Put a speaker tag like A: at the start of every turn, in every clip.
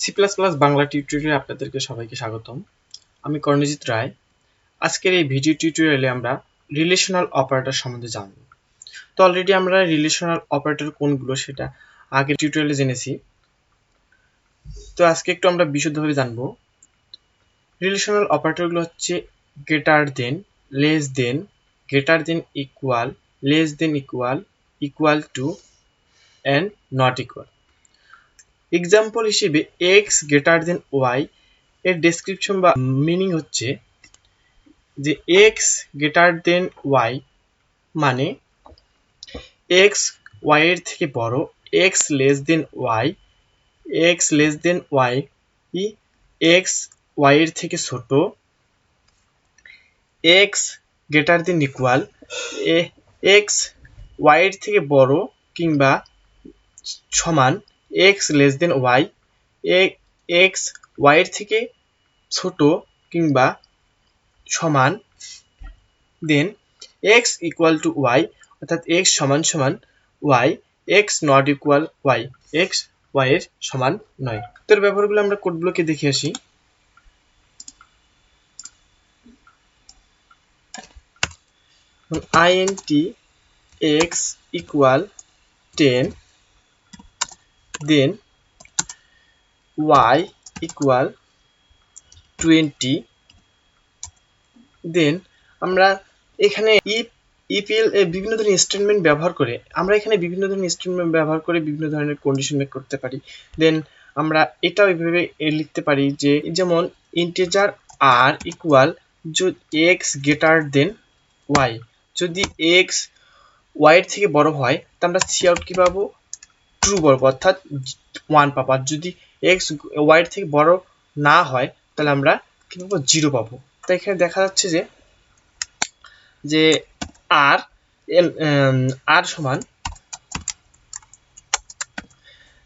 A: C++ Bangla টিউটোরিয়ালে আপনাদেরকে সবাইকে স্বাগতম। আমি কর্ণজিৎ রায়। আজকের এই ভিডিও টিউটোরিয়ালে আমরা রিলেশনাল অপারেটর সম্বন্ধে জানব। তো অলরেডি আমরা রিলেশনাল অপারেটর কোনগুলো সেটা আগের টিউটোরিয়ালে জেনেছি। তো আজকে একটু আমরা বিশদভাবে জানব। রিলেশনাল অপারেটরগুলো হচ্ছে greater than, less than, greater than equal, less than equal, equal to and not equal. Example হিসেবে x গ্রেটার দেন y এর ডেসক্রিপশন বা মিনিং হচ্ছে যে x গ্রেটার দেন y মানে x y এর থেকে বড়, x less than y, x less than y, x y এর থেকে ছোট, x greater than equal, x y এর থেকে বড় কিংবা সমান, x less than y, x y এর থেকে ছোট কিংবা সমান, দেন x ইকুয়াল টু y অর্থাৎ x সমান সমান y, x not equal y, x y এর সমান নয়। তো এর ব্যবহারগুলো আমরা কোডগুলোকে দেখে আসি। int x ইকুয়াল 10, দেন y ইকুয়াল 20, দেন আমরা এখানে বিভিন্ন ধরনের স্টেটমেন্ট ব্যবহার করে বিভিন্ন ধরনের কন্ডিশন মেক করতে পারি। দেন আমরা এটাও এইভাবে লিখতে পারি যে যেমন integer r equal x greater than y, যদি x y এর থেকে বড় হয় তা আমরা সি আউট কি পাবো, ট্রু পাবো অর্থাৎ 1 পাবো। আর যদি x y এর থেকে বড় না হয় তাহলে আমরা কি পাবো, 0 পাবো। তাই এখানে দেখা যাচ্ছে যে r সমান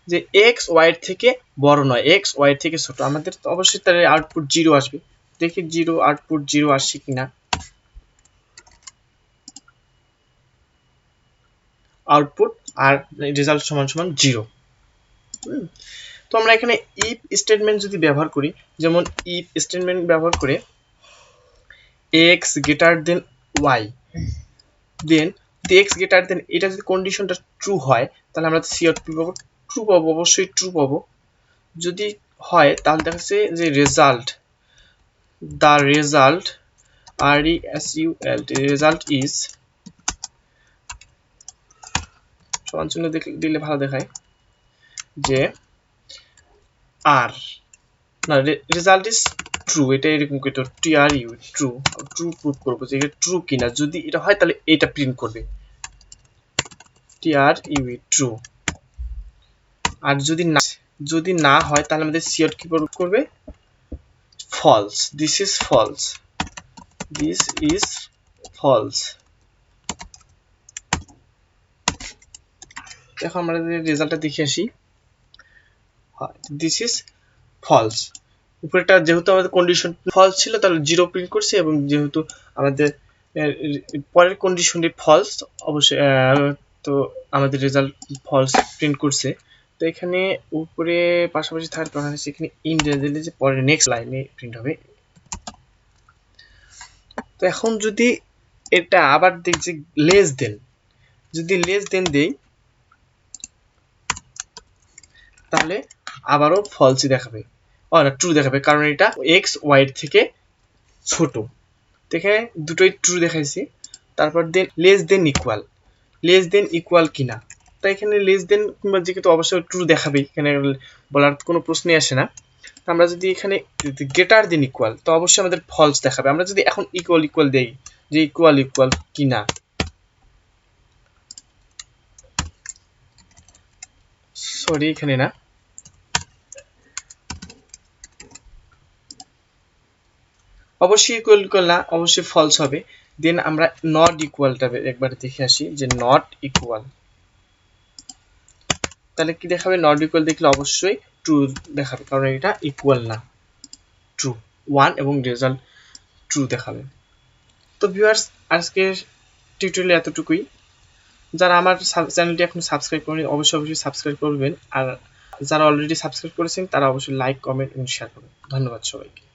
A: যে x y এর থেকে বড় নয়, x y এর থেকে ছোট। আমাদের তো অবশ্যই তার আউটপুট 0 আসবে। দেখি 0 আউটপুট 0 আসছে কিনা। আউটপুট আর রেজাল্ট সমান সমান 0। তো আমরা এখানে ইফ স্টেটমেন্ট যদি ব্যবহার করি, যেমন ইফ স্টেটমেন্ট ব্যবহার করে x গ্রেটার দেন y, দেন x গ্রেটার দেন, এটা যদি কন্ডিশনটা ট্রু হয় তাহলে আমরা সি আউট পাবো, ট্রু পাবো, অবশ্যই ট্রু পাবো। যদি হয় তাহলে দেখা যাচ্ছে যে result, the result result is সমান চিহ্ন দিলে ভালো দেখায় যে আর না, রেজাল্ট ইজ ট্রু, এটা এরকম করে TRU ট্রু, ট্রু প্রুফ করবো যে এটা ট্রু কিনা। যদি এটা হয় তাহলে এটা প্রিন্ট করবে TRU ট্রু। আর যদি না হয় তাহলে আমাদের সি আউট কি করবে, false, this is false, this is false. দেখো আমরা রেজাল্টটা দেখে আসি, দিস ইজ ফলস। উপরেটা যেহেতু আমাদের কন্ডিশন ফলস ছিল তাহলে 0 প্রিন্ট করছে, এবং যেহেতু আমাদের পরের কন্ডিশনটি ফলস অবশ্যই, তো আমাদের রেজাল্ট ফলস প্রিন্ট করছে। তো এখানে উপরে পাশাপাশি থাকার কারণে এখানে ইন দিলে যে পরের নেক্সট লাইনে প্রিন্ট হবে। তো এখন যদি এটা আবার দেখছি লেস দেন, যদি লেস দেন দেই তাহলে আবারও ফলসই দেখাবে, ট্রু দেখাবে, কারণ এটা x y এর থেকে ছোট। এখানে দুটোই ট্রু দেখাইছি। তারপর দেন less than equal, less than equal কিনা। তাই এখানে লেস দেন কিংবা যে তো অবশ্যই ট্রু দেখাবে, এখানে বলার কোনো প্রশ্নই আসে না। আমরা যদি এখানে গ্রেটার দেন ইকুয়াল তো অবশ্যই আমাদের ফলস দেখাবে। আমরা যদি এখন ইকুয়াল ইকুয়াল দেই যে ইকুয়াল ইকুয়াল কিনা, সরি এখানে না, অবশ্যই ইকুয়াল ইকুয়াল না, অবশ্যই ফলস হবে। দেন আমরা নট ইকুয়ালটা একবার দেখে আসি যে নট ইকুয়াল, তাহলে কি দেখাবে, নট ইকুয়াল দেখলে অবশ্যই ট্রু দেখাবে, কারণ এটা ইকুয়াল না, ট্রু 1 এবং রেজাল্ট ট্রু দেখাবে। তো ভিউয়ার্স, আজকের টিউটোরিয়াল এতটুকুই। যারা আমার চ্যানেলটি এখন সাবস্ক্রাইব করেনি অবশ্যই সাবস্ক্রাইব করবেন। আর যারা অলরেডি সাবস্ক্রাইব করেছেন তারা অবশ্যই লাইক, কমেন্ট এবং শেয়ার করবেন। ধন্যবাদ সবাইকে।